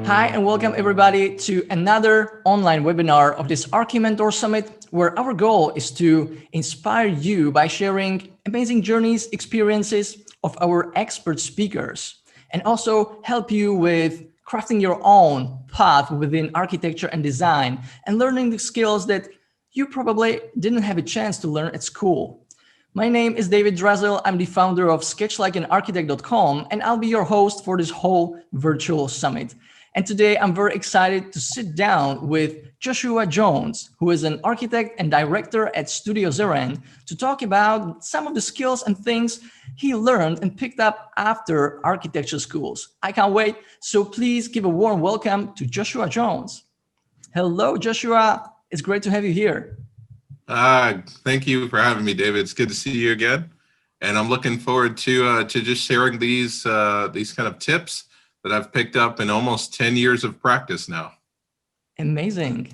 Hi, and welcome everybody to another online webinar of this Archi Mentor Summit, where our goal is to inspire you by sharing amazing journeys, experiences of our expert speakers, and also help you with crafting your own path within architecture and design and learning the skills that you probably didn't have a chance to learn at school. My name is David Drazel. I'm the founder of sketchlikeanarchitect.com, and I'll be your host for this whole virtual summit. And today I'm very excited to sit down with Joshua Jones, who is an architect and director at Studio Zeren, to talk about some of the skills and things he learned and picked up after architecture schools. I can't wait. So please give a warm welcome to Joshua Jones. Hello, Joshua. It's great to have you here. Thank you for having me, David. It's good to see you again. And I'm looking forward to just sharing these kind of tips that I've picked up in almost 10 years of practice now. Amazing.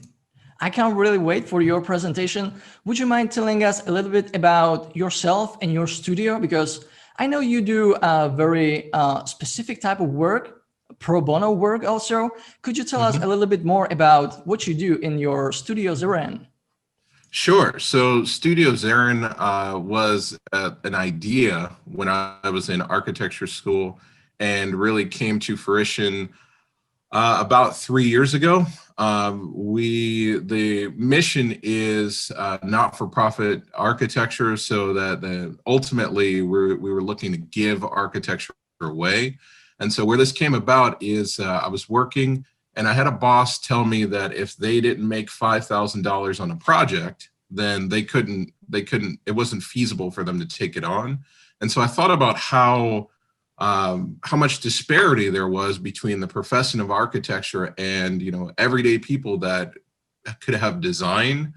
I can't really wait for your presentation. Would you mind telling us a little bit about yourself and your studio? Because I know you do a very specific type of work, pro bono work also. Could you tell us a little bit more about what you do in your Studio Zeren? Sure. So Studio Zeren was an idea when I was in architecture school and really came to fruition about 3 years ago. The mission is not-for-profit architecture, so that ultimately we were looking to give architecture away. And so where this came about is I was working and I had a boss tell me that if they didn't make $5,000 on a project, then it wasn't feasible for them to take it on. And so I thought about how much disparity there was between the profession of architecture and, everyday people that could have design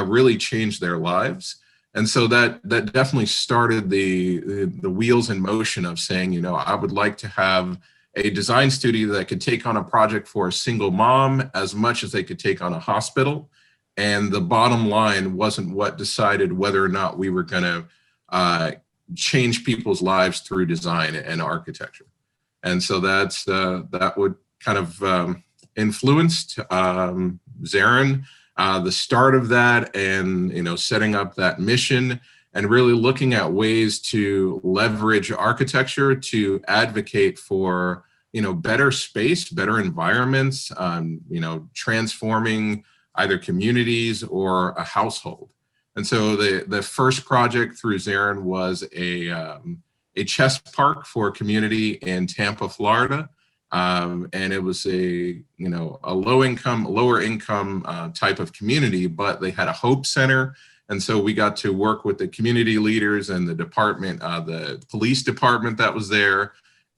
really change their lives. And so that definitely started the wheels in motion of saying, I would like to have a design studio that could take on a project for a single mom as much as they could take on a hospital. And the bottom line wasn't what decided whether or not we were going to change people's lives through design and architecture. And so that would kind of influenced Zarin, the start of that, and setting up that mission and really looking at ways to leverage architecture to advocate for better space, better environments, transforming either communities or a household. And so the first project through Zarin was a chess park for a community in Tampa, Florida. And it was a lower income type of community, but they had a hope center. And so we got to work with the community leaders and the department, the police department that was there,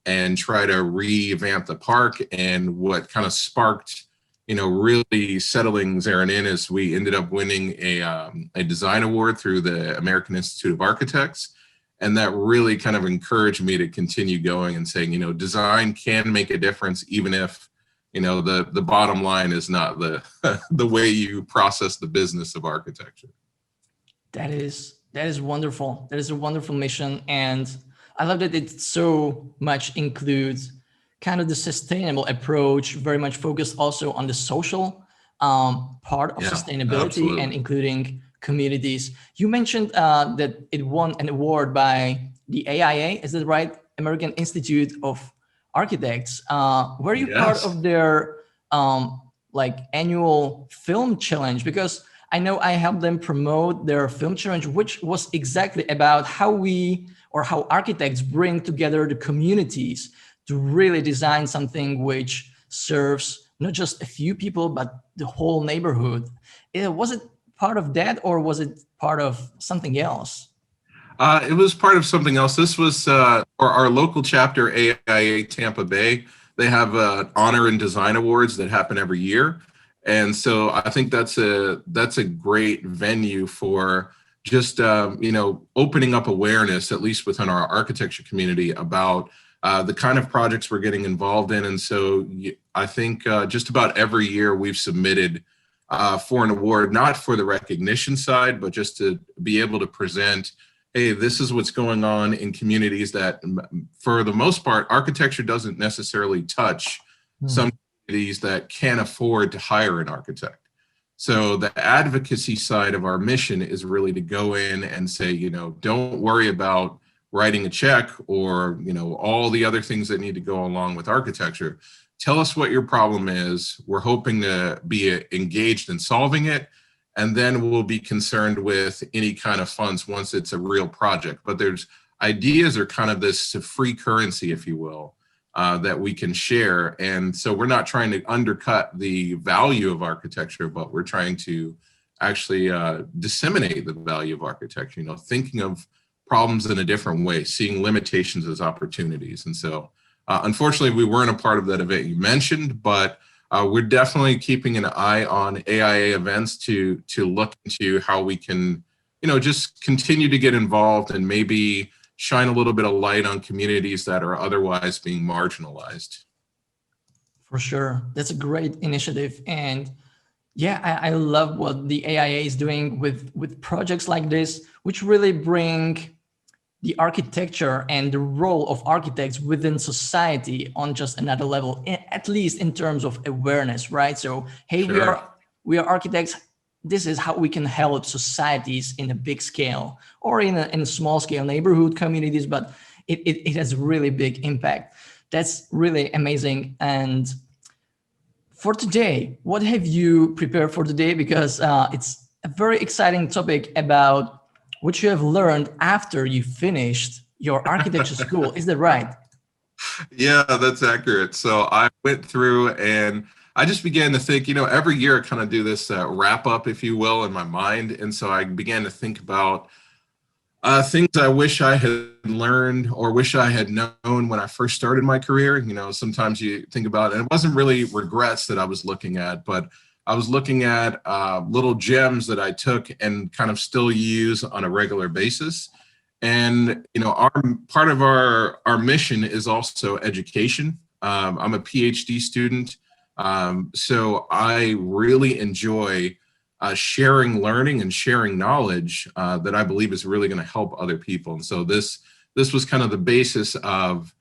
and try to revamp the park. And what kind of sparked really settling Zarin in is we ended up winning a design award through the American Institute of Architects. And that really kind of encouraged me to continue going and saying, design can make a difference, even if, the bottom line is not the way you process the business of architecture. That is wonderful. That is a wonderful mission. And I love that it so much includes kind of the sustainable approach, very much focused also on the social part of sustainability, absolutely, and including communities. You mentioned that it won an award by the AIA, is that right? American Institute of Architects. Were you part of their annual film challenge? Because I know I helped them promote their film challenge, which was exactly about how architects bring together the communities to really design something which serves not just a few people, but the whole neighborhood. Was it part of that, or was it part of something else? It was part of something else. This was our local chapter, AIA Tampa Bay. They have honor and design awards that happen every year. And so I think that's a great venue for just, opening up awareness, at least within our architecture community, about the kind of projects we're getting involved in. And so I think just about every year we've submitted for an award, not for the recognition side, but just to be able to present, hey, this is what's going on in communities that, for the most part, architecture doesn't necessarily touch. Some communities that can't afford to hire an architect. So the advocacy side of our mission is really to go in and say, don't worry about writing a check or, all the other things that need to go along with architecture. Tell us what your problem is. We're hoping to be engaged in solving it. And then we'll be concerned with any kind of funds once it's a real project. But there's ideas are kind of this free currency, if you will, that we can share. And so we're not trying to undercut the value of architecture, but we're trying to actually disseminate the value of architecture, thinking of problems in a different way, seeing limitations as opportunities. And so unfortunately, we weren't a part of that event you mentioned, but we're definitely keeping an eye on AIA events to look into how we can, just continue to get involved and maybe shine a little bit of light on communities that are otherwise being marginalized. For sure. That's a great initiative. And yeah, I love what the AIA is doing with projects like this, which really bring the architecture and the role of architects within society on just another level, at least in terms of awareness, right? So, hey, Sure. we are architects. This is how we can help societies in a big scale or in a small scale neighborhood communities, but it has really big impact. That's really amazing. And for today, what have you prepared for today? Because it's a very exciting topic about what you have learned after you finished your architecture school. Is that right? Yeah, that's accurate. So I went through and I just began to think, every year I kind of do this wrap up, if you will, in my mind. And so I began to think about things I wish I had learned or wish I had known when I first started my career. Sometimes you think about, and it wasn't really regrets that I was looking at, but I was looking at little gems that I took and kind of still use on a regular basis. And, part of our mission is also education. I'm a PhD student. So I really enjoy sharing learning and sharing knowledge that I believe is really going to help other people. And so this was kind of the basis of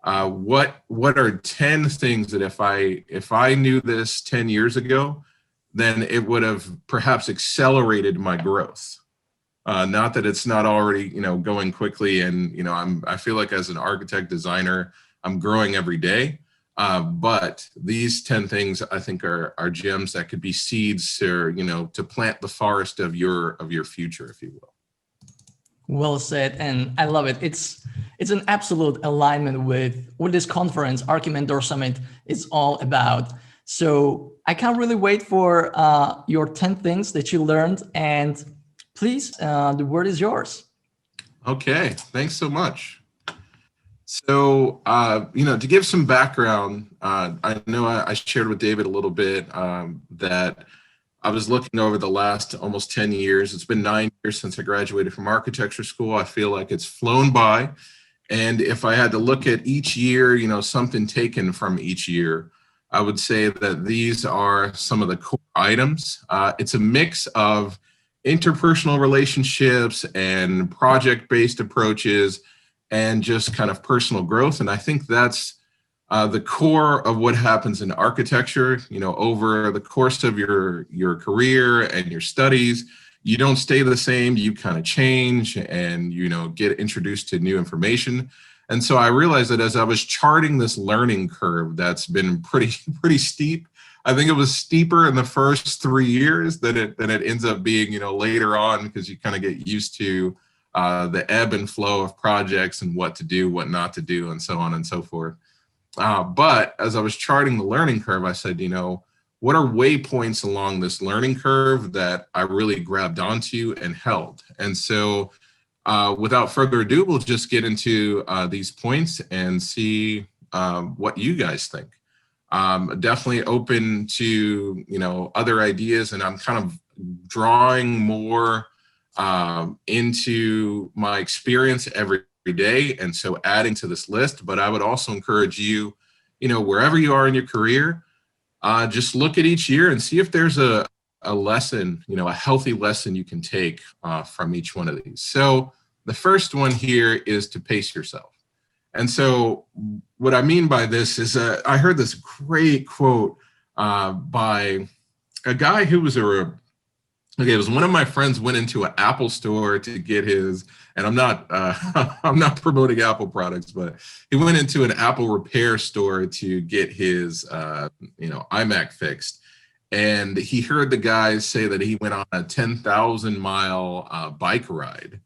what are 10 things that if I knew this 10 years ago, then it would have perhaps accelerated my growth. Not that it's not already, going quickly. And, I feel like as an architect designer, I'm growing every day. But these 10 things I think are gems that could be seeds or, to plant the forest of your future, if you will. Well said. And I love it. It's an absolute alignment with what this conference, Archimentor Summit, is all about. So I can't really wait for your 10 things that you learned. And please, the word is yours. Okay, thanks so much. So, to give some background, I know I shared with David a little bit that I was looking over the last almost 10 years. It's been 9 years since I graduated from architecture school. I feel like it's flown by. And if I had to look at each year, something taken from each year, I would say that these are some of the core items. It's a mix of interpersonal relationships and project-based approaches and just kind of personal growth. And I think that's the core of what happens in architecture. Over the course of your career and your studies, you don't stay the same, you kind of change and, get introduced to new information. And so I realized that as I was charting this learning curve that's been pretty steep. I think it was steeper in the first 3 years than it ends up being, later on, because you kind of get used to the ebb and flow of projects and what to do, what not to do, and so on and so forth. But as I was charting the learning curve, I said, what are waypoints along this learning curve that I really grabbed onto and held? And so without further ado, we'll just get into these points and see what you guys think. Definitely open to, other ideas, and I'm kind of drawing more into my experience every day. And so adding to this list, but I would also encourage you, wherever you are in your career, just look at each year and see if there's a lesson, a healthy lesson you can take from each one of these. So the first one here is to pace yourself. And so what I mean by this is I heard this great quote by a guy who was it was one of my friends went into an Apple store to get his, and I'm not I'm not promoting Apple products, but he went into an Apple repair store to get his iMac fixed. And he heard the guys say that he went on a 10,000 mile bike ride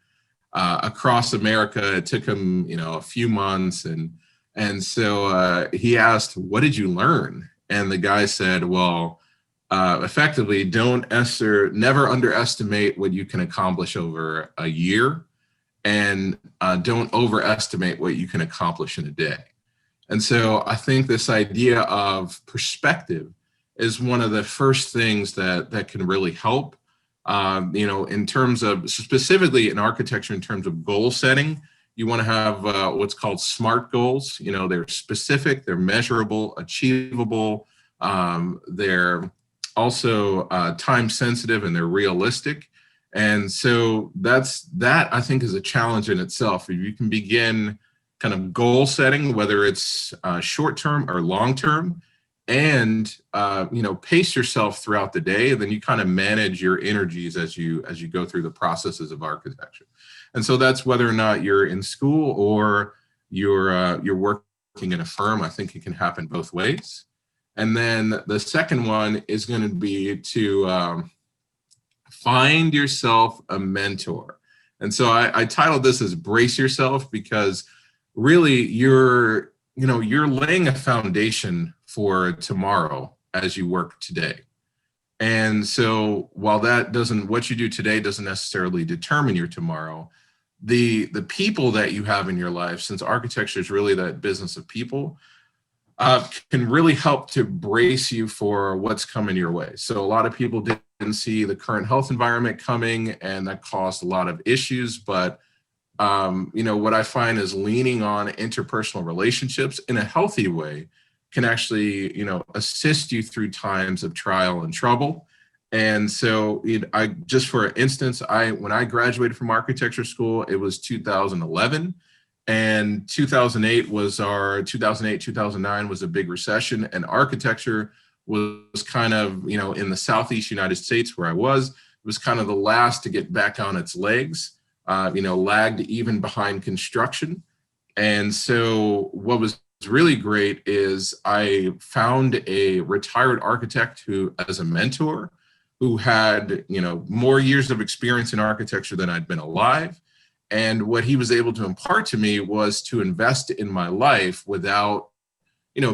across America. It took him, a few months. And so he asked, "What did you learn?" And the guy said, "Well, effectively, never underestimate what you can accomplish over a year, and don't overestimate what you can accomplish in a day." And so I think this idea of perspective is one of the first things that can really help, in terms of, specifically in architecture, in terms of goal setting. You want to have what's called SMART goals. They're specific, they're measurable, achievable, they're also time sensitive, and they're realistic. And so that I think is a challenge in itself. If you can begin kind of goal setting, whether it's short term or long term, and pace yourself throughout the day, then you kind of manage your energies as you go through the processes of architecture. And so that's whether or not you're in school or you're working in a firm. I think it can happen both ways. And then the second one is going to be to find yourself a mentor. And so I titled this as Brace Yourself, because really you're laying a foundation for tomorrow as you work today. And so while what you do today doesn't necessarily determine your tomorrow, the people that you have in your life, since architecture is really that business of people, can really help to brace you for what's coming your way. So a lot of people didn't see the current health environment coming, and that caused a lot of issues. But what I find is leaning on interpersonal relationships in a healthy way can actually, assist you through times of trial and trouble. And so for instance, when I graduated from architecture school, it was 2011. And 2008, 2009 was a big recession, and architecture was kind of, in the Southeast United States where I was kind of the last to get back on its legs, lagged even behind construction. And so what was really great is I found a retired architect as a mentor, who had, more years of experience in architecture than I'd been alive. And what he was able to impart to me was to invest in my life without,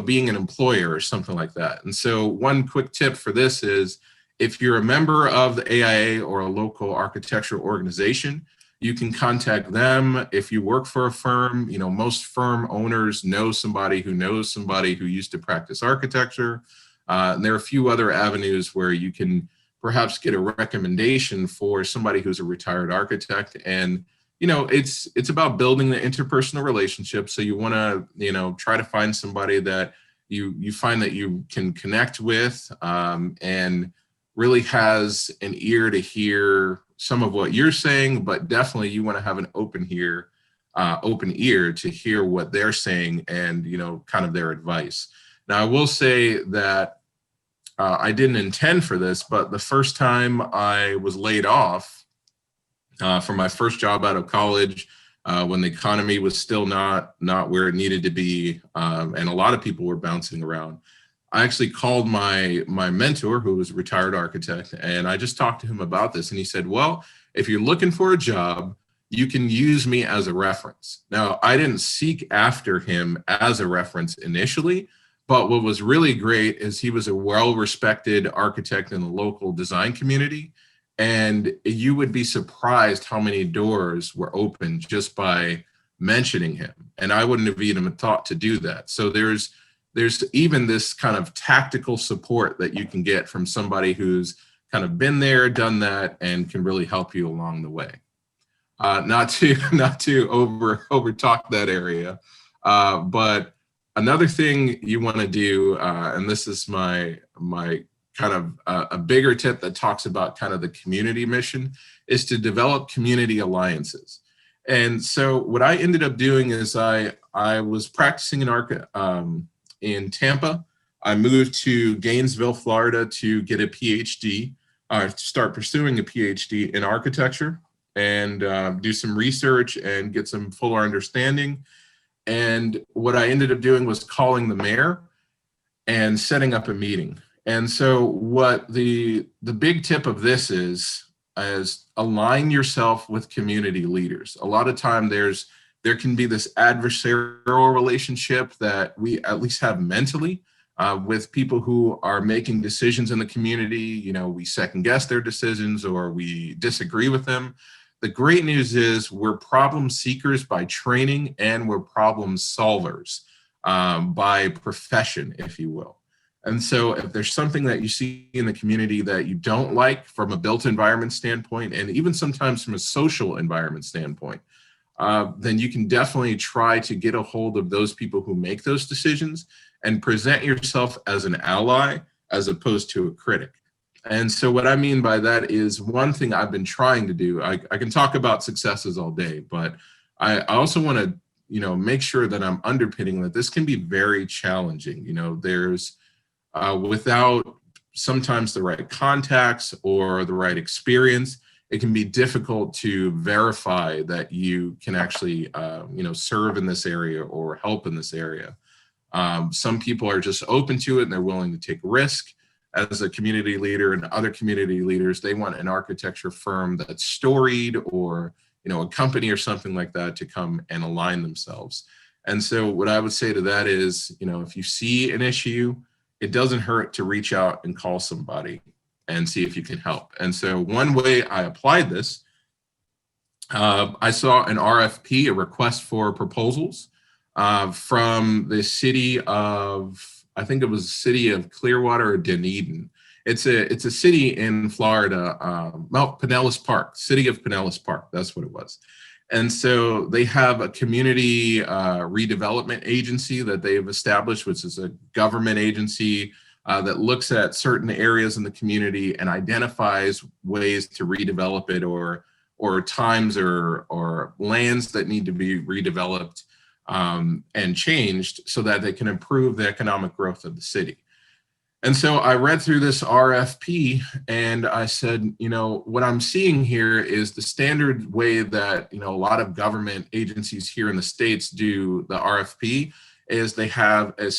being an employer or something like that. And so one quick tip for this is, if you're a member of the AIA or a local architectural organization, you can contact them. If you work for a firm, most firm owners know somebody who used to practice architecture. And there are a few other avenues where you can perhaps get a recommendation for somebody who's a retired architect. And it's about building the interpersonal relationship. So you want to, try to find somebody that you find that you can connect with, and really has an ear to hear some of what you're saying, but definitely you want to have an open ear to hear what they're saying and, kind of their advice. Now, I will say that I didn't intend for this, but the first time I was laid off from my first job out of college, when the economy was still not where it needed to be, and a lot of people were bouncing around, I actually called my mentor, who was a retired architect, and I just talked to him about this. And he said, "Well, if you're looking for a job, you can use me as a reference." Now, I didn't seek after him as a reference initially, but what was really great is he was a well-respected architect in the local design community. And you would be surprised how many doors were open just by mentioning him. And I wouldn't have even thought to do that. So there's even this kind of tactical support that you can get from somebody who's kind of been there, done that, and can really help you along the way. Not to over talk that area, but another thing you want to do, and this is my kind of a bigger tip that talks about kind of the community mission, is to develop community alliances. And so what I ended up doing is I was practicing in Tampa. I moved to Gainesville, Florida to get a PhD, start pursuing a PhD in architecture and do some research and get some fuller understanding. And what I ended up doing was calling the mayor and setting up a meeting. And so what the big tip of this is align yourself with community leaders. A lot of time there can be this adversarial relationship that we at least have mentally with people who are making decisions in the community. You know, we second guess their decisions or we disagree with them. The great news is we're problem seekers by training and we're problem solvers by profession, if you will. And so if there's something that you see in the community that you don't like from a built environment standpoint, and even sometimes from a social environment standpoint, then you can definitely try to get a hold of those people who make those decisions and present yourself as an ally as opposed to a critic. And so what I mean by that is one thing I've been trying to do, I can talk about successes all day, but I also want to, you know, make sure that I'm underpinning that this can be very challenging. You know, there's without sometimes the right contacts or the right experience, it can be difficult to verify that you can actually, you know, serve in this area or help in this area. Some people are just open to it and they're willing to take risk. As a community leader and other community leaders, they want an architecture firm that's storied or, you know, a company or something like that to come and align themselves. And so what I would say to that is, you know, if you see an issue, it doesn't hurt to reach out and call somebody and see if you can help. And so one way I applied this, I saw an RFP, a request for proposals from the city of, I think it was the city of Clearwater or Dunedin. It's a city in Florida, Mount Pinellas Park, city of Pinellas Park, that's what it was. And so they have a community redevelopment agency that they have established, which is a government agency that looks at certain areas in the community and identifies ways to redevelop it or times or lands that need to be redeveloped and changed so that they can improve the economic growth of the city. And so I read through this RFP and I said, you know, what I'm seeing here is the standard way that, you know, a lot of government agencies here in the States do the RFP is they have a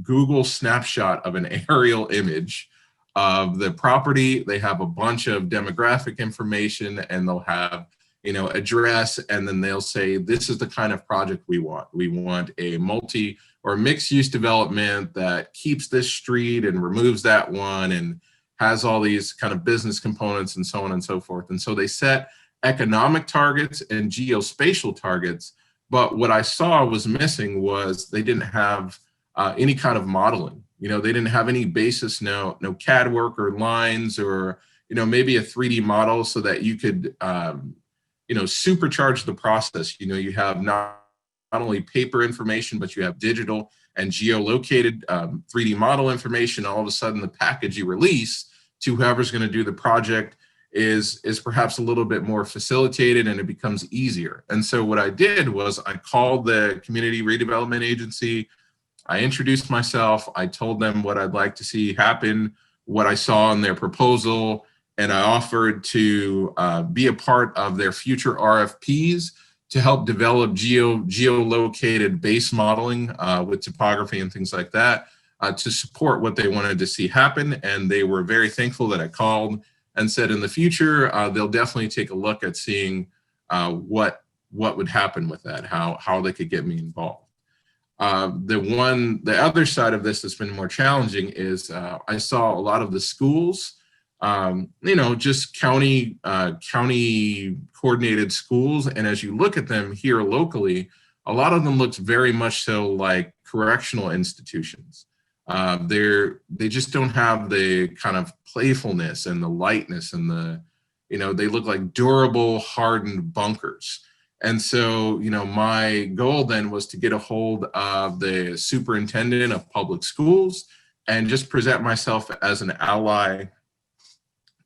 Google snapshot of an aerial image of the property. They have a bunch of demographic information and they'll have, you know, address, and then they'll say, this is the kind of project we want. We want a multi or mixed use development that keeps this street and removes that one and has all these kind of business components and so on and so forth. And so they set economic targets and geospatial targets. But what I saw was missing was they didn't have any kind of modeling. You know, they didn't have any basis, no CAD work or lines or, you know, maybe a 3D model so that you could, you know, supercharge the process. You know, you have not only paper information, but you have digital and geolocated 3D model information. All of a sudden, the package you release to whoever's going to do the project is perhaps a little bit more facilitated and it becomes easier. And so what I did was I called the community redevelopment agency. I introduced myself. I told them what I'd like to see happen, what I saw in their proposal, and I offered to be a part of their future RFPs to help develop geolocated base modeling with topography and things like that to support what they wanted to see happen. And they were very thankful that I called and said in the future, they'll definitely take a look at seeing what would happen with that, how they could get me involved. The other side of this that's been more challenging is I saw a lot of the schools, you know, just county coordinated schools. And as you look at them here locally, a lot of them look very much so like correctional institutions. They just don't have the kind of playfulness and the lightness and the, you know, they look like durable, hardened bunkers. And so, you know, my goal then was to get a hold of the superintendent of public schools and just present myself as an ally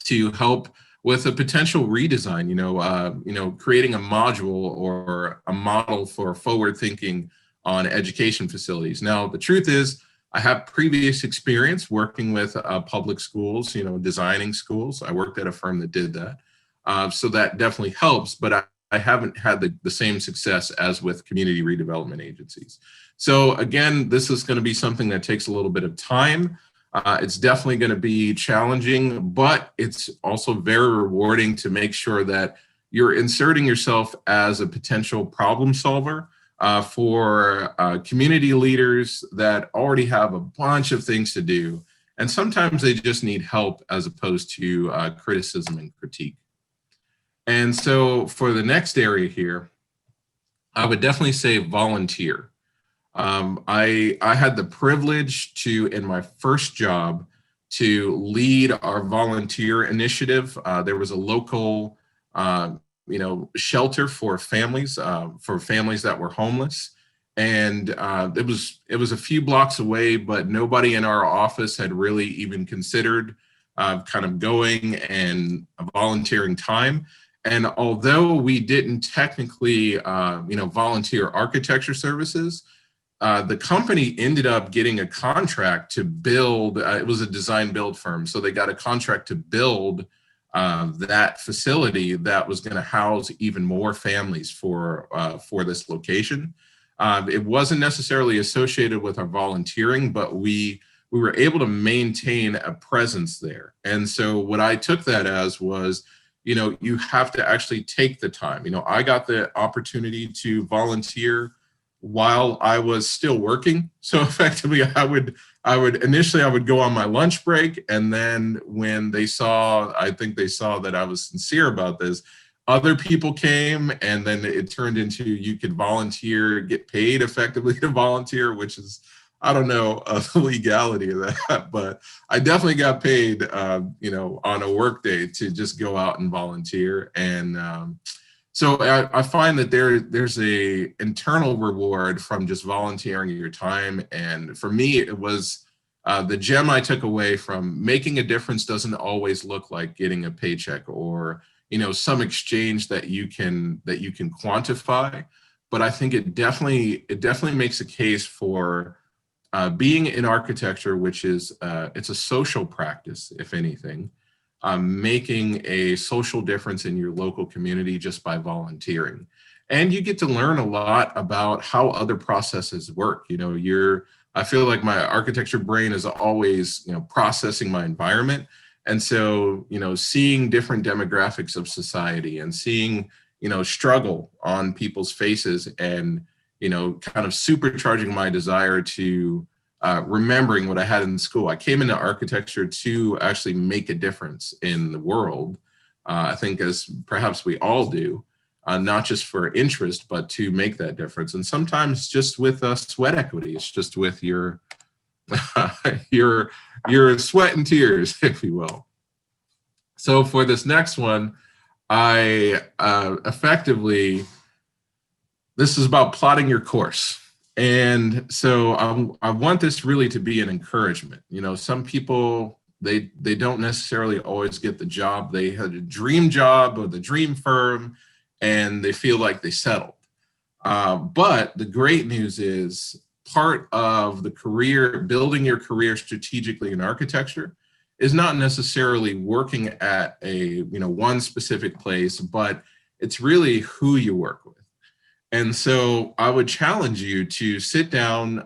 to help with a potential redesign, you know, creating a module or a model for forward thinking on education facilities. Now, the truth is, I have previous experience working with public schools, designing schools. I worked at a firm that did that. So that definitely helps, but I haven't had the same success as with community redevelopment agencies. So again, this is going to be something that takes a little bit of time. It's definitely going to be challenging, but it's also very rewarding to make sure that you're inserting yourself as a potential problem solver for community leaders that already have a bunch of things to do. And sometimes they just need help as opposed to criticism and critique. And so for the next area here, I would definitely say volunteer. I had the privilege to, in my first job, to lead our volunteer initiative. There was a local, shelter for families that were homeless, and it was a few blocks away, but nobody in our office had really even considered kind of going and volunteering time. And although we didn't technically, volunteer architecture services, the company ended up getting a contract to build, it was a design build firm. So they got a contract to build that facility that was going to house even more families for this location. It wasn't necessarily associated with our volunteering, but we were able to maintain a presence there. And so what I took that as was, you have to actually take the time. I got the opportunity to volunteer while I was still working. So effectively, I would go on my lunch break, and then when I think they saw that I was sincere about this, other people came, and then it turned into you could volunteer, get paid effectively to volunteer, which is, I don't know the legality of that, but I definitely got paid, on a work day to just go out and volunteer. And so I find that there's a internal reward from just volunteering your time. And for me, it was the gem I took away from making a difference doesn't always look like getting a paycheck or, some exchange that you can quantify. But I think it definitely makes a case for being in architecture, which is it's a social practice, if anything. Making a social difference in your local community just by volunteering. And you get to learn a lot about how other processes work. I feel like my architecture brain is always, processing my environment. And so, seeing different demographics of society and seeing, struggle on people's faces and, kind of supercharging my desire to remembering what I had in school. I came into architecture to actually make a difference in the world. I think as perhaps we all do, not just for interest, but to make that difference. And sometimes just with sweat equity, it's just with your, your sweat and tears, if you will. So for this next one, I effectively, this is about plotting your course. And so I want this really to be an encouragement. Some people, they don't necessarily always get the job. They had a dream job or the dream firm, and they feel like they settled. But the great news is part of the career, building your career strategically in architecture is not necessarily working at a, one specific place, but it's really who you work with. And so I would challenge you to sit down,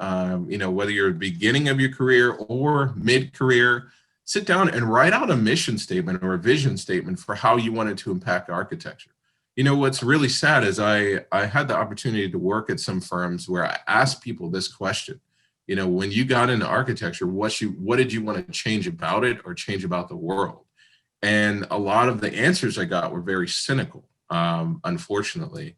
whether you're at the beginning of your career or mid-career, sit down and write out a mission statement or a vision statement for how you wanted to impact architecture. What's really sad is I had the opportunity to work at some firms where I asked people this question. When you got into architecture, what did you want to change about it or change about the world? And a lot of the answers I got were very cynical, unfortunately.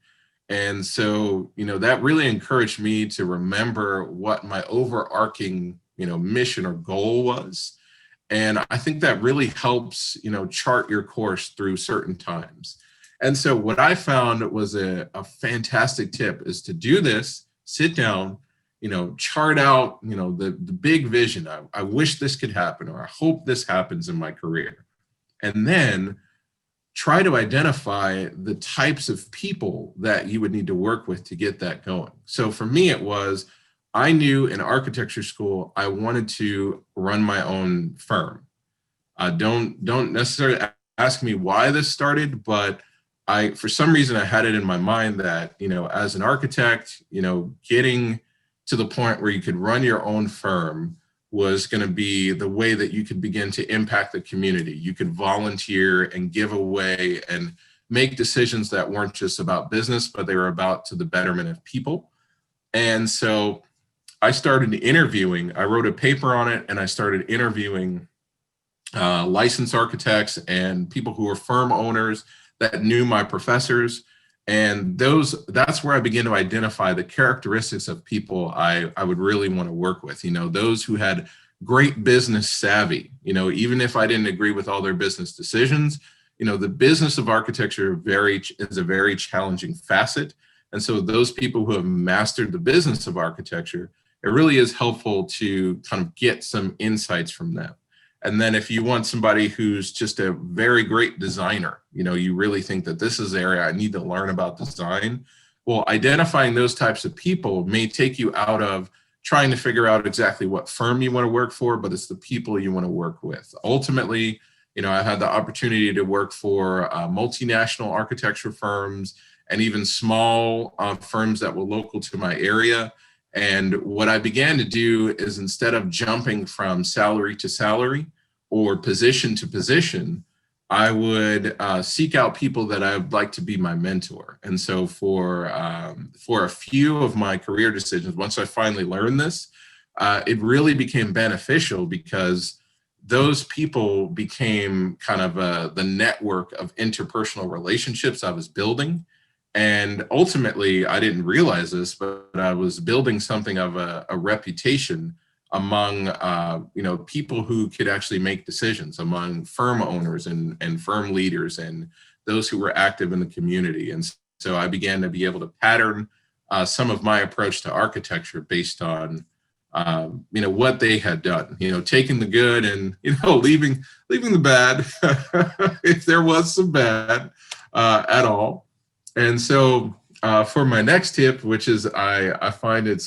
And so, that really encouraged me to remember what my overarching, mission or goal was. And I think that really helps, chart your course through certain times. And so what I found was a fantastic tip is to do this, sit down, chart out, the big vision. I wish this could happen, or I hope this happens in my career. And then try to identify the types of people that you would need to work with to get that going. So for me, it was, I knew in architecture school, I wanted to run my own firm. Don't necessarily ask me why this started, but for some reason, I had it in my mind that, as an architect, getting to the point where you could run your own firm was going to be the way that you could begin to impact the community. You could volunteer and give away and make decisions that weren't just about business, but they were about to the betterment of people. And so I started interviewing. I wrote a paper on it, and I started interviewing licensed architects and people who were firm owners that knew my professors. And that's where I began to identify the characteristics of people I would really want to work with, those who had great business savvy, even if I didn't agree with all their business decisions, the business of architecture is a very challenging facet. And so those people who have mastered the business of architecture, it really is helpful to kind of get some insights from them. And then if you want somebody who's just a very great designer, you really think that this is the area I need to learn about design. Well, identifying those types of people may take you out of trying to figure out exactly what firm you want to work for, but it's the people you want to work with. Ultimately, I had the opportunity to work for multinational architecture firms and even small firms that were local to my area. And what I began to do is, instead of jumping from salary to salary or position to position, I would seek out people that I would like to be my mentor. And so for a few of my career decisions, once I finally learned this, it really became beneficial because those people became kind of the network of interpersonal relationships I was building. And ultimately, I didn't realize this, but I was building something of a reputation among people who could actually make decisions, among firm owners and firm leaders and those who were active in the community. And so I began to be able to pattern some of my approach to architecture based on what they had done, taking the good and leaving the bad if there was some bad at all. And so for my next tip, which is I find it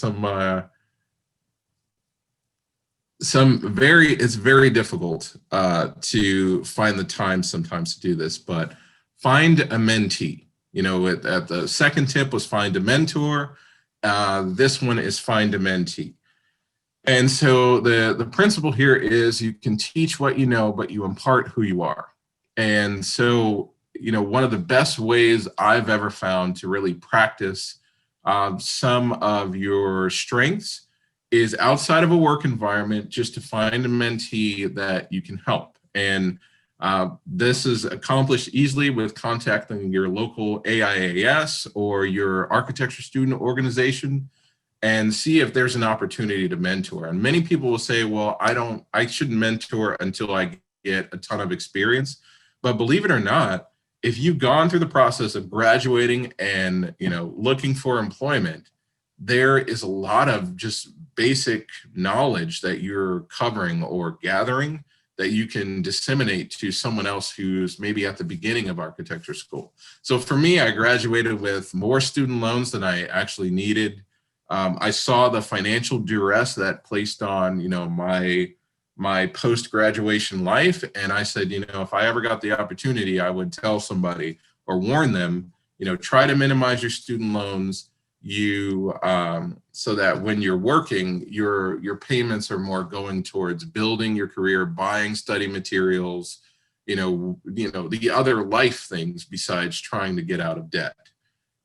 it's very difficult to find the time sometimes to do this, but find a mentee. At the second tip was find a mentor. This one is find a mentee. And so the principle here is you can teach what you know, but you impart who you are. And so one of the best ways I've ever found to really practice some of your strengths is outside of a work environment, just to find a mentee that you can help. And this is accomplished easily with contacting your local AIAS or your architecture student organization and see if there's an opportunity to mentor. And many people will say, well, I shouldn't mentor until I get a ton of experience. But believe it or not, if you've gone through the process of graduating and looking for employment, there is a lot of just basic knowledge that you're covering or gathering that you can disseminate to someone else who's maybe at the beginning of architecture school. So for me, I graduated with more student loans than I actually needed. I saw the financial duress that placed on my post-graduation life. And I said, if I ever got the opportunity, I would tell somebody or warn them, try to minimize your student loans, so that when you're working, your payments are more going towards building your career, buying study materials, the other life things besides trying to get out of debt.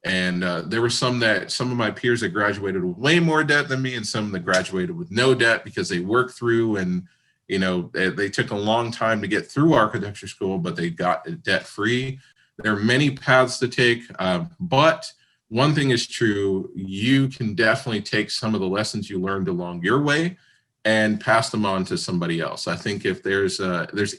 And there were some of my peers that graduated with way more debt than me, and some that graduated with no debt because they worked through and they took a long time to get through architecture school, but they got debt free. There are many paths to take, but one thing is true: you can definitely take some of the lessons you learned along your way and pass them on to somebody else. I think if there's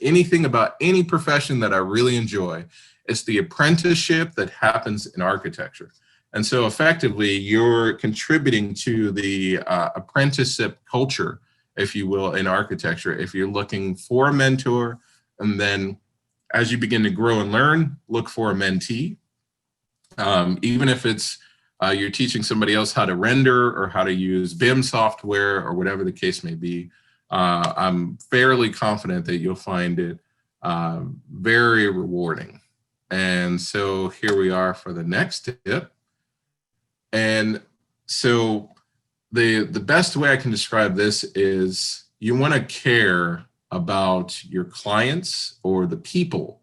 anything about any profession that I really enjoy, it's the apprenticeship that happens in architecture. And so effectively, you're contributing to the apprenticeship culture, if you will, in architecture. If you're looking for a mentor, and then as you begin to grow and learn, look for a mentee. Even if it's you're teaching somebody else how to render or how to use BIM software or whatever the case may be, I'm fairly confident that you'll find it very rewarding. And so here we are for the next tip. And so the best way I can describe this is you want to care about your clients or the people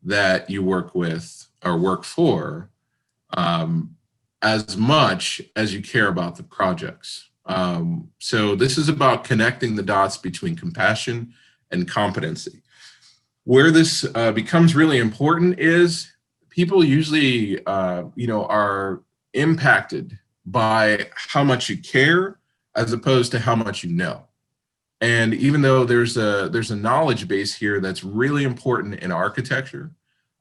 that you work with or work for as much as you care about the projects. So this is about connecting the dots between compassion and competency. Where this becomes really important is people usually, are impacted by how much you care as opposed to how much you know. And even though there's a knowledge base here that's really important in architecture,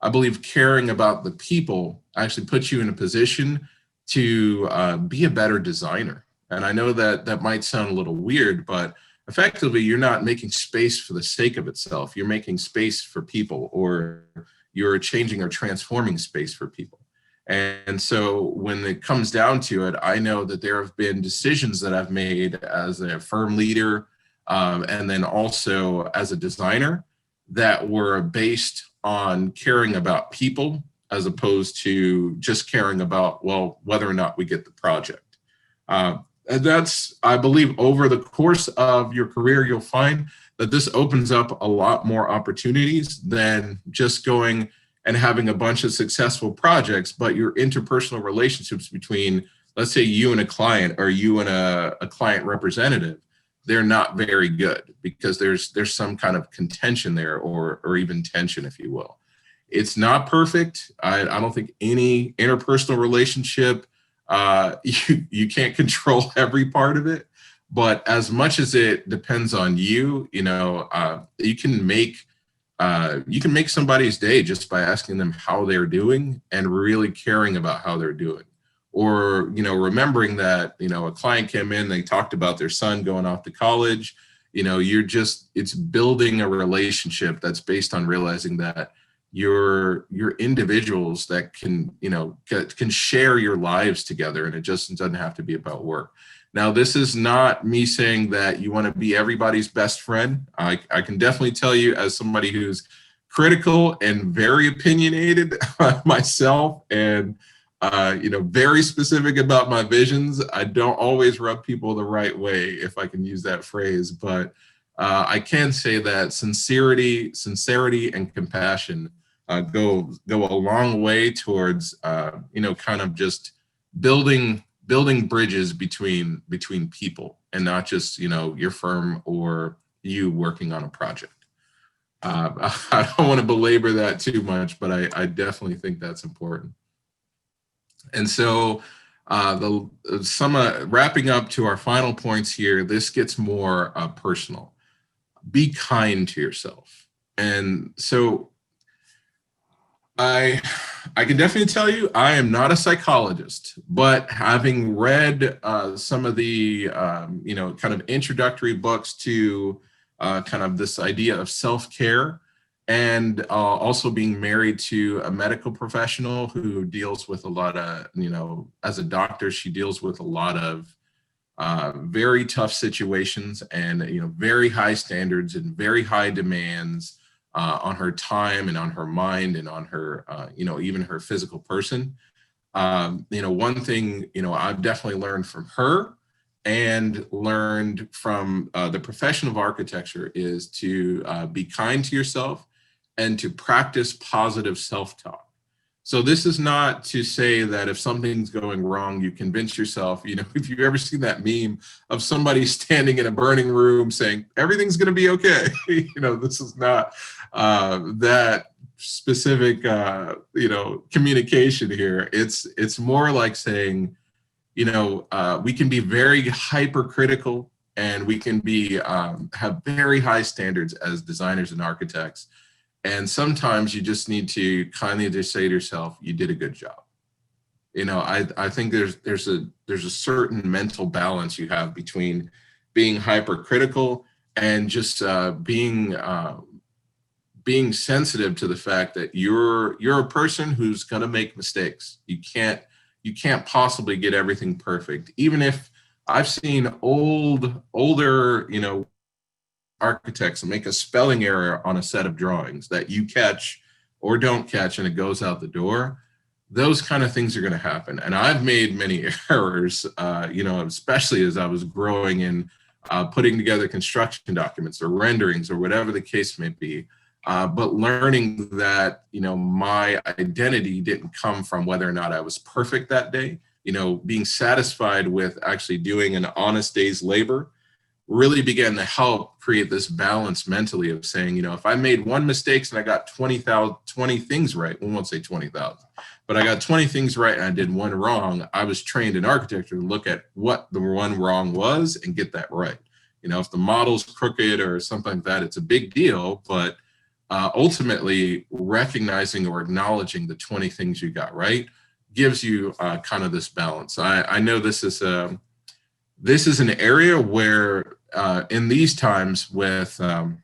I believe caring about the people actually puts you in a position to be a better designer. And I know that might sound a little weird, but effectively you're not making space for the sake of itself. You're making space for people, or you're changing or transforming space for people. And so when it comes down to it, I know that there have been decisions that I've made as a firm leader and then also as a designer that were based on caring about people as opposed to just caring about, well, whether or not we get the project. And that's, I believe, over the course of your career, you'll find that this opens up a lot more opportunities than just going and having a bunch of successful projects, but your interpersonal relationships between, let's say, you and a client or you and a client representative, they're not very good because there's some kind of contention there or even tension, if you will. It's not perfect. I don't think any interpersonal relationship, you can't control every part of it, but as much as it depends on you, you can make somebody's day just by asking them how they're doing and really caring about how they're doing. Or, remembering that, a client came in, they talked about their son going off to college, it's building a relationship that's based on realizing that you're individuals that can share your lives together, and it just doesn't have to be about work. Now, this is not me saying that you want to be everybody's best friend. I can definitely tell you, as somebody who's critical and very opinionated myself, and very specific about my visions, I don't always rub people the right way, if I can use that phrase. But I can say that sincerity and compassion go a long way towards kind of just building bridges between people, and not just your firm or you working on a project. I don't want to belabor that too much, but I definitely think that's important. And so wrapping up to our final points here, this gets more personal. Be kind to yourself. And so I can definitely tell you, I am not a psychologist, but having read some of the, kind of introductory books to kind of this idea of self-care, and also being married to a medical professional who deals with a lot of, as a doctor, she deals with a lot of very tough situations and, very high standards and very high demands on her time and on her mind and on her, even her physical person. One thing, I've definitely learned from her and learned from the profession of architecture is to be kind to yourself and to practice positive self-talk. So this is not to say that if something's going wrong, you convince yourself, if you've ever seen that meme of somebody standing in a burning room saying, everything's going to be okay. This is not that specific, communication here. It's more like saying, we can be very hypercritical, and we can be have very high standards as designers and architects. And sometimes you just need to kindly just say to yourself, you did a good job. I think there's a certain mental balance you have between being hypercritical and just being sensitive to the fact that you're a person who's going to make mistakes. You you can't possibly get everything perfect. Even if I've seen older, architects make a spelling error on a set of drawings that you catch or don't catch and it goes out the door. Those kind of things are going to happen. And I've made many errors, especially as I was growing in putting together construction documents or renderings or whatever the case may be. But learning that, my identity didn't come from whether or not I was perfect that day, being satisfied with actually doing an honest day's labor really began to help create this balance mentally of saying, if I made one mistake and I got 20 things right, we won't say 20,000, but I got 20 things right and I did one wrong, I was trained in architecture to look at what the one wrong was and get that right. If the model's crooked or something like that, it's a big deal, but ultimately recognizing or acknowledging the 20 things you got right gives you kind of this balance. I know this is an area where in these times with some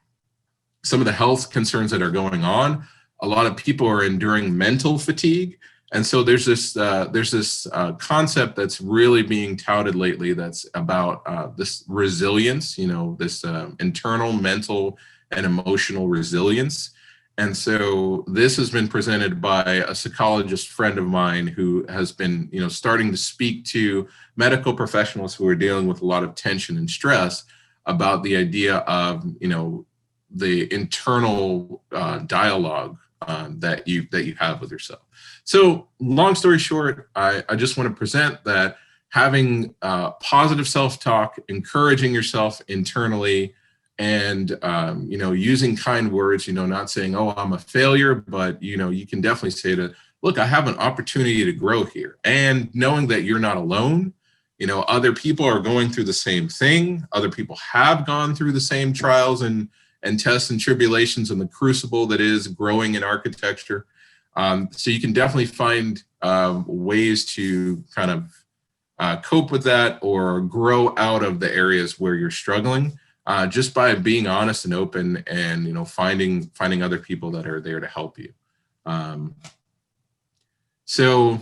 of the health concerns that are going on, a lot of people are enduring mental fatigue. And so there's this concept that's really being touted lately that's about this resilience, this internal mental and emotional resilience. And so this has been presented by a psychologist friend of mine who has been, starting to speak to medical professionals who are dealing with a lot of tension and stress about the idea of, the internal dialogue that you have with yourself. So long story short, I just want to present that having positive self-talk, encouraging yourself internally, and using kind words, not saying, oh, I'm a failure, but you can definitely say to, look, I have an opportunity to grow here, and knowing that you're not alone. Other people are going through the same thing. Other people have gone through the same trials and tests and tribulations in the crucible that is growing in architecture. So you can definitely find ways to kind of cope with that or grow out of the areas where you're struggling. Just by being honest and open and, finding other people that are there to help you. So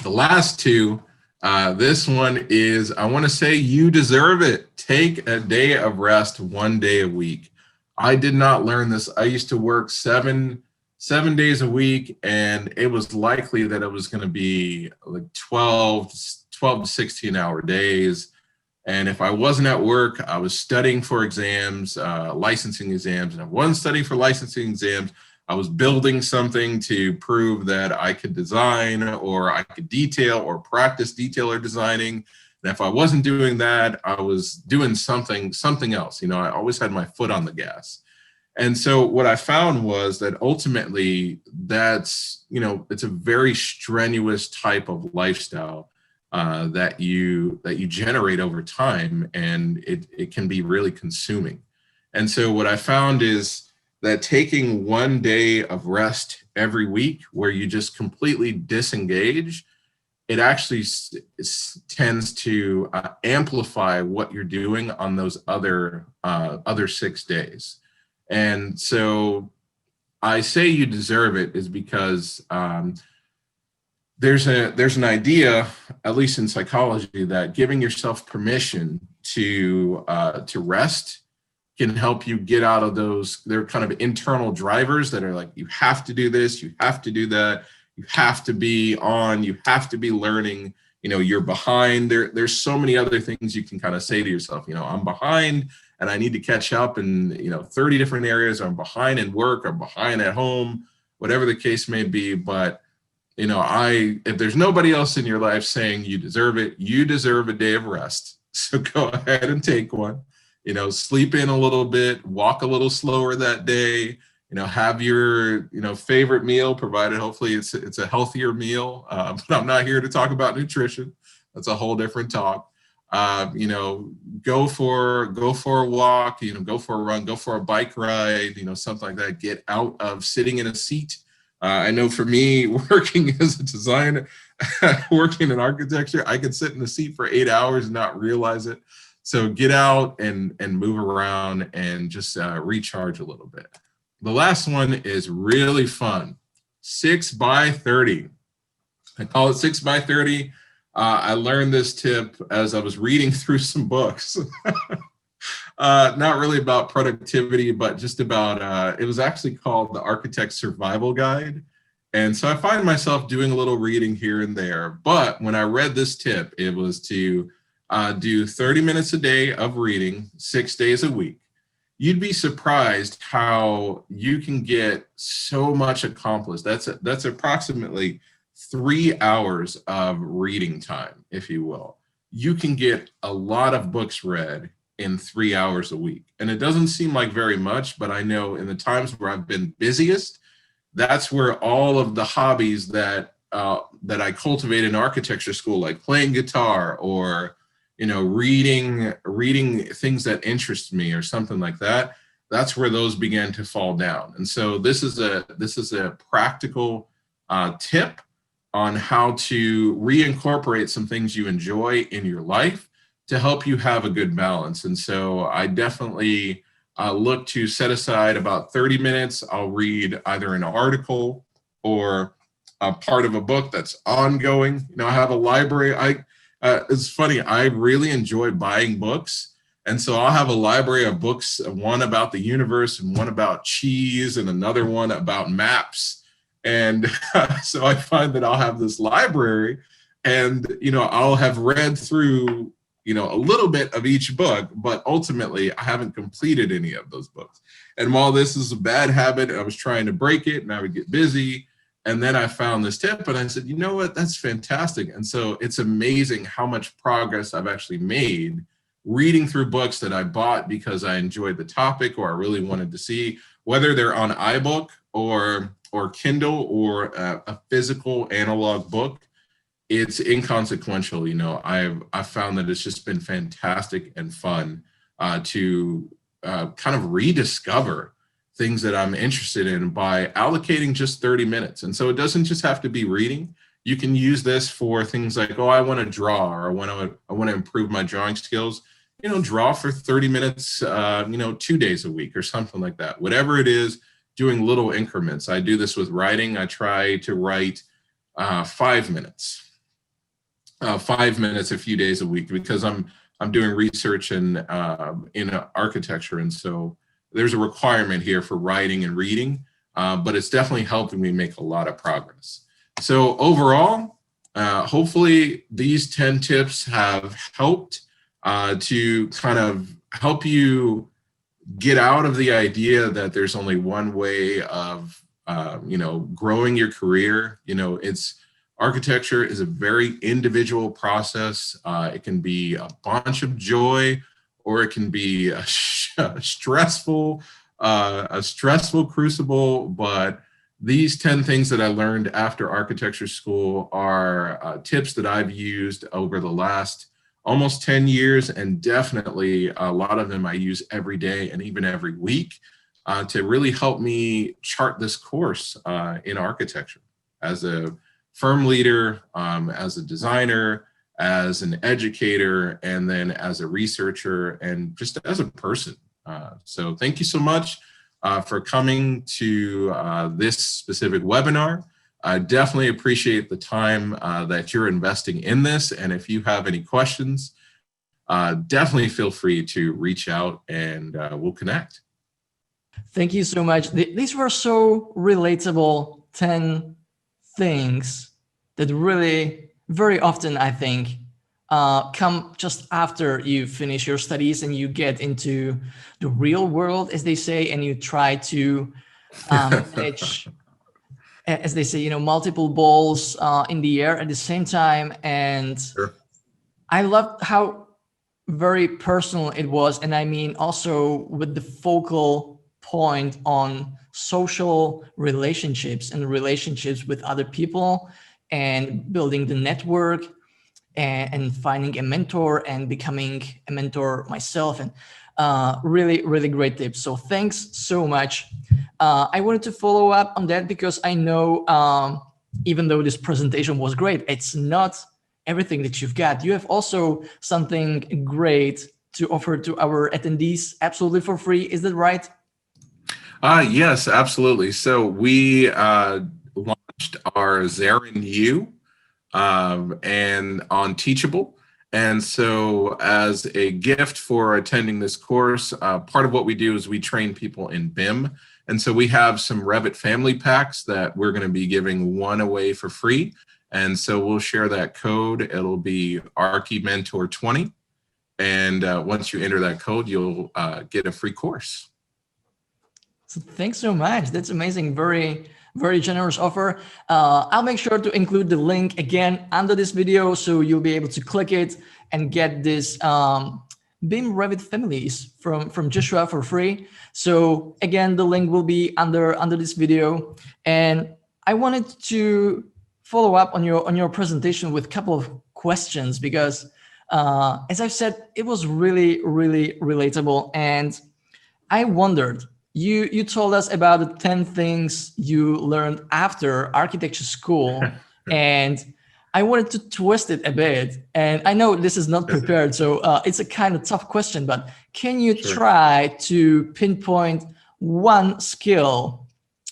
the last two, this one is, I want to say you deserve it. Take a day of rest, 1 day a week. I did not learn this. I used to work seven days a week, and it was likely that it was going to be like 12 to 16 hour days. And if I wasn't at work, I was studying for exams, licensing exams. And if I wasn't studying for licensing exams, I was building something to prove that I could design or I could detail or practice detail or designing. And if I wasn't doing that, I was doing something else. I always had my foot on the gas. And so what I found was that ultimately that's, it's a very strenuous type of lifestyle that you generate over time, and it can be really consuming. And so what I found is that taking 1 day of rest every week where you just completely disengage, it actually tends to amplify what you're doing on those other 6 days. And so I say you deserve it is because there's an idea, at least in psychology, that giving yourself permission to rest can help you get out of those. They're kind of internal drivers that are like, you have to do this, you have to do that, you have to be on, you have to be learning, you're behind. There's so many other things you can kind of say to yourself, I'm behind and I need to catch up in 30 different areas. I'm behind in work, I'm behind at home, whatever the case may be. But if there's nobody else in your life saying you deserve it, you deserve a day of rest. So go ahead and take one. Sleep in a little bit, walk a little slower that day, have your, favorite meal, provided hopefully it's a healthier meal. But I'm not here to talk about nutrition. That's a whole different talk. Go for a walk, go for a run, go for a bike ride, something like that. Get out of sitting in a seat. I know for me, working as a designer, working in architecture, I could sit in the seat for 8 hours and not realize it. So get out and move around and just recharge a little bit. The last one is really fun. 6 by 30. I call it 6 by 30. I learned this tip as I was reading through some books. Not really about productivity, but just about, it was actually called The Architect's Survival Guide. And so I find myself doing a little reading here and there. But when I read this tip, it was to do 30 minutes a day of reading, 6 days a week. You'd be surprised how you can get so much accomplished. That's approximately 3 hours of reading time, if you will. You can get a lot of books read in 3 hours a week. And it doesn't seem like very much, but I know in the times where I've been busiest, that's where all of the hobbies that I cultivate in architecture school, like playing guitar or reading things that interest me or something like that, that's where those began to fall down. And so this is a practical tip on how to reincorporate some things you enjoy in your life to help you have a good balance. And so I definitely look to set aside about 30 minutes. I'll read either an article or a part of a book that's ongoing. I have a library. It's funny, I really enjoy buying books. And so I'll have a library of books, one about the universe and one about cheese and another one about maps. And so I find that I'll have this library and, I'll have read through, a little bit of each book, but ultimately I haven't completed any of those books. And while this is a bad habit, I was trying to break it and I would get busy. And then I found this tip and I said, you know what, that's fantastic. And so it's amazing how much progress I've actually made reading through books that I bought because I enjoyed the topic or I really wanted to see, whether they're on iBook or Kindle or a physical analog book. It's inconsequential. I've found that it's just been fantastic and fun to kind of rediscover things that I'm interested in by allocating just 30 minutes. And so it doesn't just have to be reading. You can use this for things like, I want to draw, or I want to improve my drawing skills. Draw for 30 minutes, 2 days a week or something like that. Whatever it is, doing little increments. I do this with writing. I try to write 5 minutes. 5 minutes a few days a week because I'm doing research in architecture, and so there's a requirement here for writing and reading, but it's definitely helping me make a lot of progress. So overall, hopefully these 10 tips have helped to kind of help you get out of the idea that there's only one way of growing your career. Architecture is a very individual process. It can be a bunch of joy, or it can be a stressful crucible. But these 10 things that I learned after architecture school are tips that I've used over the last almost 10 years, and definitely a lot of them I use every day and even every week to really help me chart this course in architecture as a firm leader, as a designer, as an educator, and then as a researcher, and just as a person. So thank you so much for coming to this specific webinar. I definitely appreciate the time that you're investing in this. And if you have any questions, definitely feel free to reach out and we'll connect. Thank you so much. These were so relatable 10 things that really very often, I think, come just after you finish your studies and you get into the real world, as they say, and you try to manage, as they say, multiple balls in the air at the same time. And Sure. I loved how very personal it was. And I mean, also with the focal point on social relationships and relationships with other people and building the network and finding a mentor and becoming a mentor myself. And really, really great tips. So thanks so much. I wanted to follow up on that because I know even though this presentation was great, it's not everything that you've got. You have also something great to offer to our attendees absolutely for free. Is that right? Yes, absolutely. So we launched our ZerenU and on Teachable. And so as a gift for attending this course, part of what we do is we train people in BIM. And so we have some Revit family packs that we're going to be giving one away for free. And so we'll share that code. It'll be ArchiMentor20. And once you enter that code, you'll get a free course. So thanks so much. That's amazing. Very, very generous offer. I'll make sure to include the link again under this video, so you'll be able to click it and get this BIM Revit families from Joshua for free. So again, the link will be under this video. And I wanted to follow up on your presentation with a couple of questions, because as I've said, it was really, really relatable. And I wondered, you told us about the 10 things you learned after architecture school, and I wanted to twist it a bit. And I know this is not prepared, so it's a kind of tough question, but can you try to pinpoint one skill,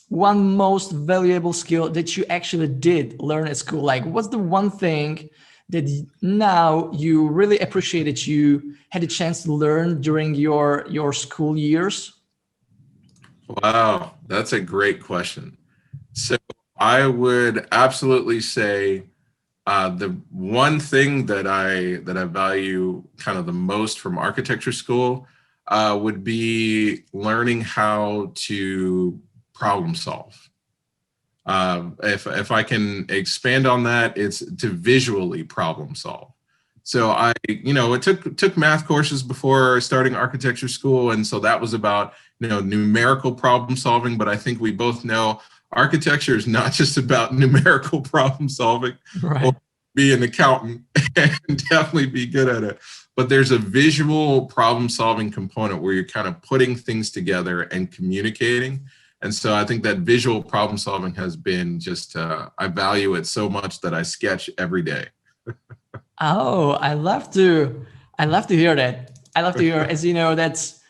one most valuable skill that you actually did learn at school? Like, what's the one thing that now you really appreciated you had a chance to learn during your school years? Wow, that's a great question. So I would absolutely say the one thing that I value kind of the most from architecture school would be learning how to problem solve. If I can expand on that, it's to visually problem solve. So it took math courses before starting architecture school. And so that was about, numerical problem solving. But I think we both know architecture is not just about numerical problem solving. Right. Or be an accountant and definitely be good at it. But there's a visual problem solving component where you're kind of putting things together and communicating. And so I think that visual problem solving has been just, I value it so much that I sketch every day. Oh, I love to hear that. I love to hear, as you know, that's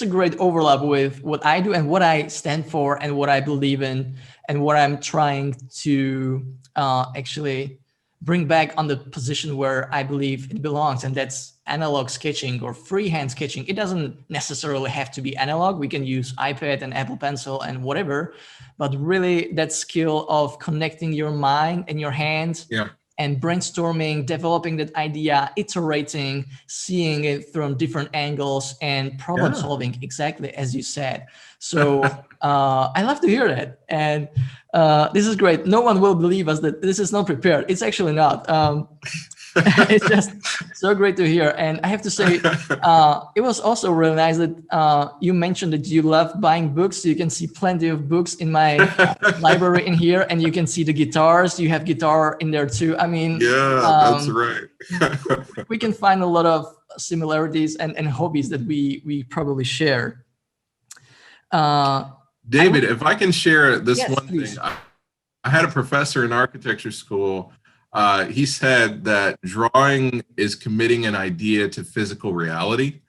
a great overlap with what I do and what I stand for and what I believe in and what I'm trying to actually bring back on the position where I believe it belongs, and that's analog sketching or freehand sketching. It doesn't necessarily have to be analog. We can use iPad and Apple Pencil and whatever, but really that skill of connecting your mind and your hands. Yeah. And brainstorming, developing that idea, iterating, seeing it from different angles, and problem solving, exactly as you said. So I love to hear that. And this is great. No one will believe us that this is not prepared. It's actually not. It's just so great to hear. And I have to say, it was also really nice that you mentioned that you love buying books. So you can see plenty of books in my library in here, and you can see the guitars. You have guitar in there too. I mean, that's right. We can find a lot of similarities and hobbies that we probably share. David, if I can share this one please. thing, I had a professor in architecture school. He said that drawing is committing an idea to physical reality,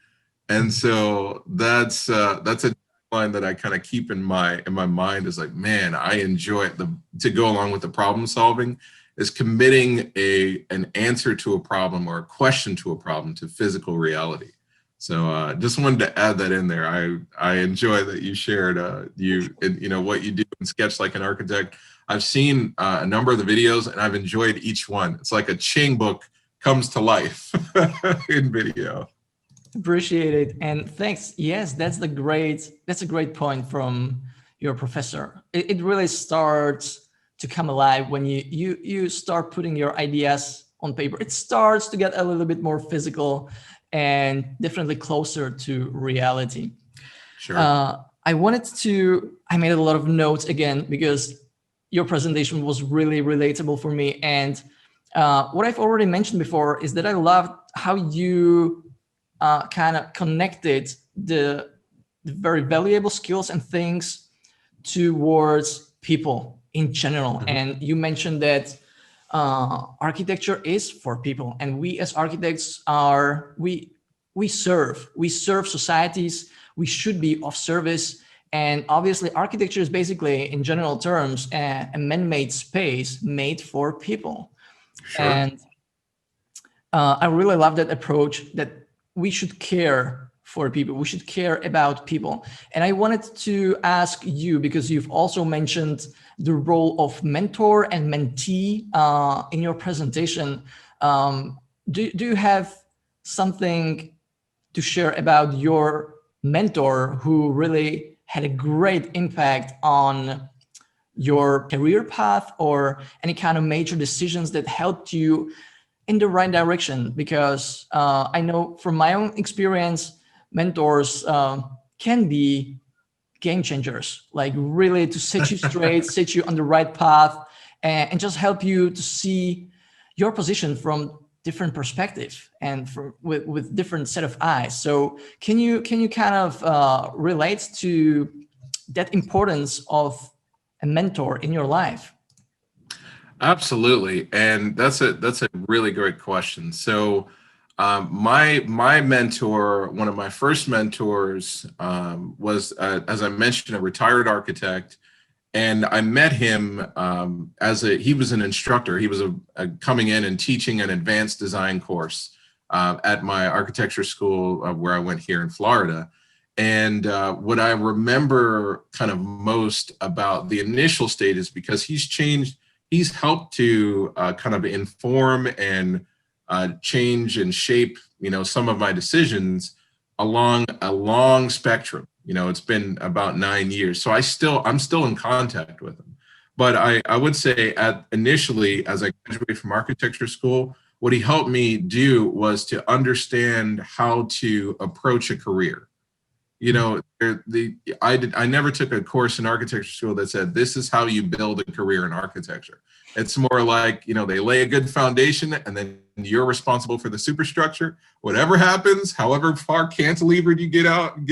and so that's a line that I kind of keep in my mind. Is like, man, I enjoy it. To go along with the problem solving is committing an answer to a problem or a question to a problem to physical reality. So just wanted to add that in there. I enjoy that you shared what you do in Sketch Like an Architect. I've seen a number of the videos and I've enjoyed each one. It's like a Ching book comes to life in video. Appreciate it, and thanks. Yes, that's a great point from your professor. It really starts to come alive when you start putting your ideas on paper. It starts to get a little bit more physical and definitely closer to reality. Sure. I made a lot of notes again because your presentation was really relatable for me. And what I've already mentioned before is that I loved how you kind of connected the very valuable skills and things towards people in general. Mm-hmm. And you mentioned that architecture is for people, and we as architects we serve societies. We should be of service. And obviously architecture is basically, in general terms, a man-made space made for people. Sure. And I really love that approach, that we should care for people. We should care about people. And I wanted to ask you, because you've also mentioned the role of mentor and mentee in your presentation. Do you have something to share about your mentor who really had a great impact on your career path, or any kind of major decisions that helped you in the right direction? Because I know from my own experience, mentors can be game changers, like really to set you straight, set you on the right path, and just help you to see your position from different perspective and with different set of eyes. So can you kind of relate to that importance of a mentor in your life? Absolutely, and that's a really great question. So, my mentor, one of my first mentors, was as I mentioned, a retired architect, and I met him he was an instructor. He was coming in and teaching an advanced design course at my architecture school where I went here in Florida. And what I remember kind of most about the initial stages, because he's helped to kind of inform and change and shape, some of my decisions along a long spectrum. It's been about 9 years. So I'm still in contact with him. But I would say initially, as I graduated from architecture school, what he helped me do was to understand how to approach a career. I never took a course in architecture school that said, this is how you build a career in architecture. It's more like, they lay a good foundation and then you're responsible for the superstructure. Whatever happens, however far cantilevered you get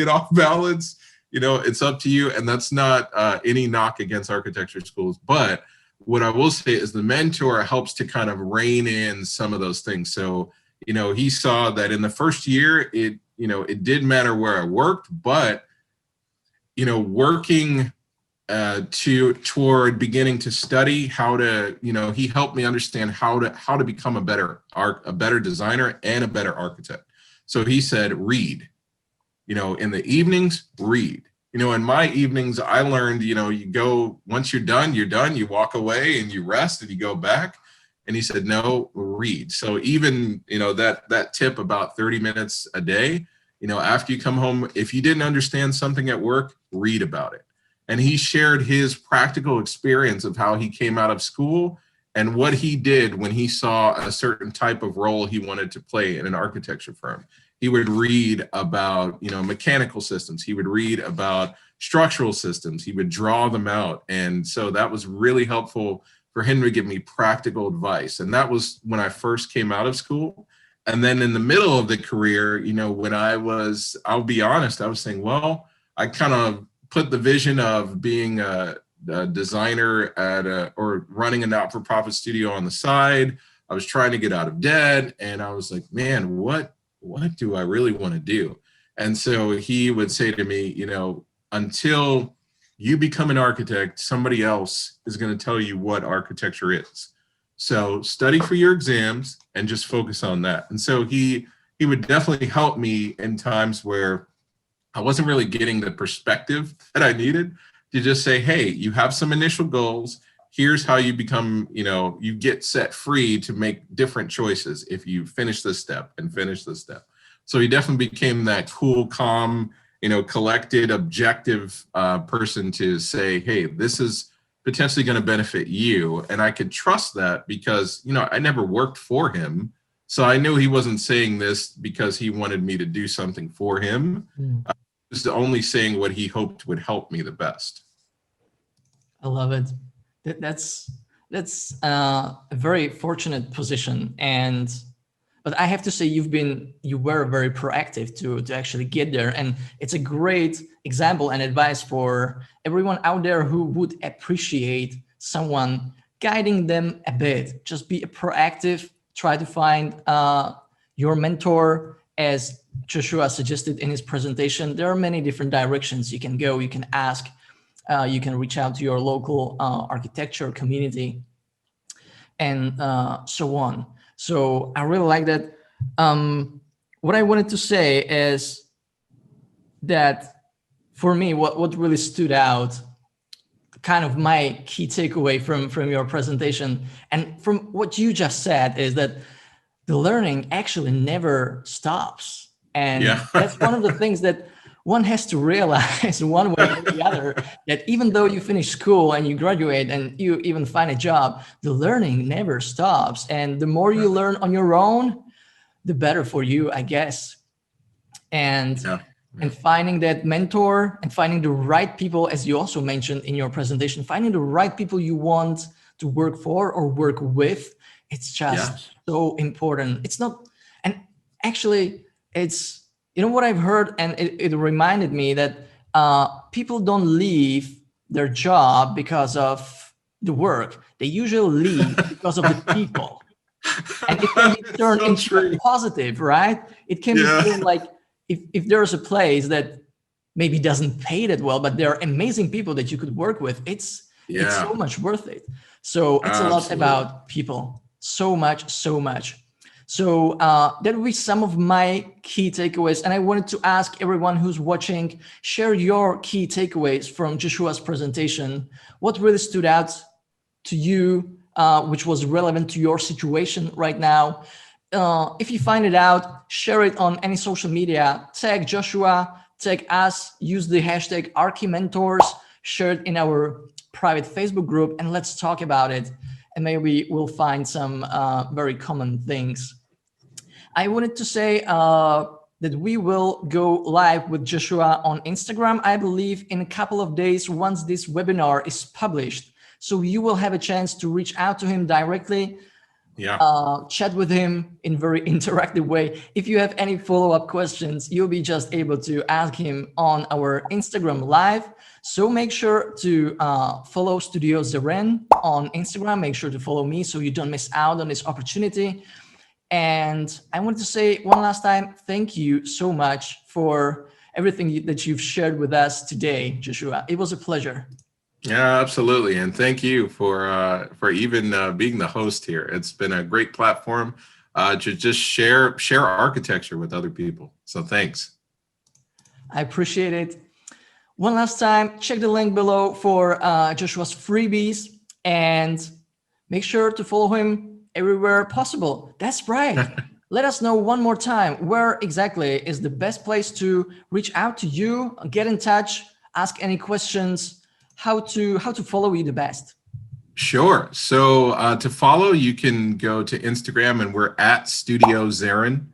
off balance, it's up to you. And that's not any knock against architecture schools. But what I will say is the mentor helps to kind of rein in some of those things. So, he saw that in the first year, it did matter where I worked, but, working toward beginning to study how to, he helped me understand how to become a better designer and a better architect. So he said, read, in the evenings, read. In my evenings, I learned, you go, once you're done, you walk away and you rest and you go back. And he said, no, read. So even, that tip about 30 minutes a day, after you come home, if you didn't understand something at work, read about it. And he shared his practical experience of how he came out of school and what he did when he saw a certain type of role he wanted to play in an architecture firm. He would read about, mechanical systems. He would read about structural systems. He would draw them out. And so that was really helpful for him to give me practical advice. And that was when I first came out of school. And then in the middle of the career, when I'll be honest, I was saying, well, I kind of put the vision of being a designer or running a not-for-profit studio on the side. I was trying to get out of debt. And I was like, man, what do I really want to do? And so he would say to me, until you become an architect, somebody else is going to tell you what architecture is. So study for your exams and just focus on that. And so he would definitely help me in times where I wasn't really getting the perspective that I needed to just say, hey, you have some initial goals. Here's how you become, you get set free to make different choices if you finish this step and finish this step. So he definitely became that cool, calm, collected, objective person to say, hey, this is potentially going to benefit you. And I could trust that because, I never worked for him. So I knew he wasn't saying this because he wanted me to do something for him. He was only saying what he hoped would help me the best. I love it. That's a very fortunate position. But I have to say you were very proactive to actually get there. And it's a great example and advice for everyone out there who would appreciate someone guiding them a bit. Just be proactive, try to find your mentor. As Joshua suggested in his presentation, there are many different directions you can go. You can ask, you can reach out to your local architecture community. and so on. So I really like that. What I wanted to say is that for me, what really stood out, kind of my key takeaway from your presentation and from what you just said, is that the learning actually never stops. And Yeah. that's one of the things that one has to realize one way or the other, that even though you finish school and you graduate and you even find a job, the learning never stops. And the more you learn on your own, the better for you, I guess. And Yeah. and finding that mentor and finding the right people, as you also mentioned in your presentation, finding the right people you want to work for or work with, it's just so important. It's not, and actually it's, you know what I've heard, and it reminded me that people don't leave their job because of the work. They usually leave because of the people. And it can be turned So into true. a positive, right? It can be Yeah. turned like, if there's a place that maybe doesn't pay that well, but there are amazing people that you could work with, it's so much worth it. So it's a lot Absolutely. about people, so much. So that would be some of my key takeaways. And I wanted to ask everyone who's watching, share your key takeaways from Joshua's presentation. What really stood out to you, which was relevant to your situation right now? If you find it out, share it on any social media, tag Joshua, tag us, use the hashtag #ArchiMentors, share it in our private Facebook group, and let's talk about it. And maybe we'll find some very common things. I wanted to say that we will go live with Joshua on Instagram, I believe, in a couple of days once this webinar is published. So you will have a chance to reach out to him directly, chat with him in very interactive way. If you have any follow-up questions, you'll be just able to ask him on our Instagram live. So make sure to follow Studio Zeren on Instagram. Make sure to follow me so you don't miss out on this opportunity. And I want to say one last time, thank you so much for everything that you've shared with us today, Joshua. It was a pleasure. Yeah, absolutely. And thank you for even being the host here. It's been a great platform to just share architecture with other people. So thanks. I appreciate it. One last time, check the link below for Joshua's freebies and make sure to follow him everywhere possible. That's right. Let us know one more time, where exactly is the best place to reach out to you, get in touch, ask any questions, how to follow you the best. Sure. So to follow, you can go to Instagram and we're at Studio Zeren.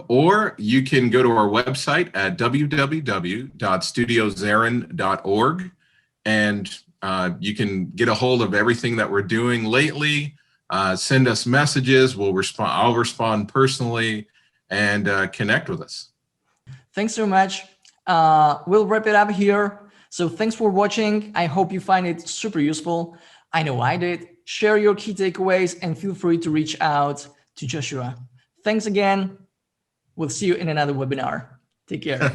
Or you can go to our website at www.studiozeren.org, and you can get a hold of everything that we're doing lately. Send us messages. We'll respond. I'll respond personally, and connect with us. Thanks so much. We'll wrap it up here. So thanks for watching. I hope you find it super useful. I know I did. Share your key takeaways and feel free to reach out to Joshua. Thanks again. We'll see you in another webinar. Take care.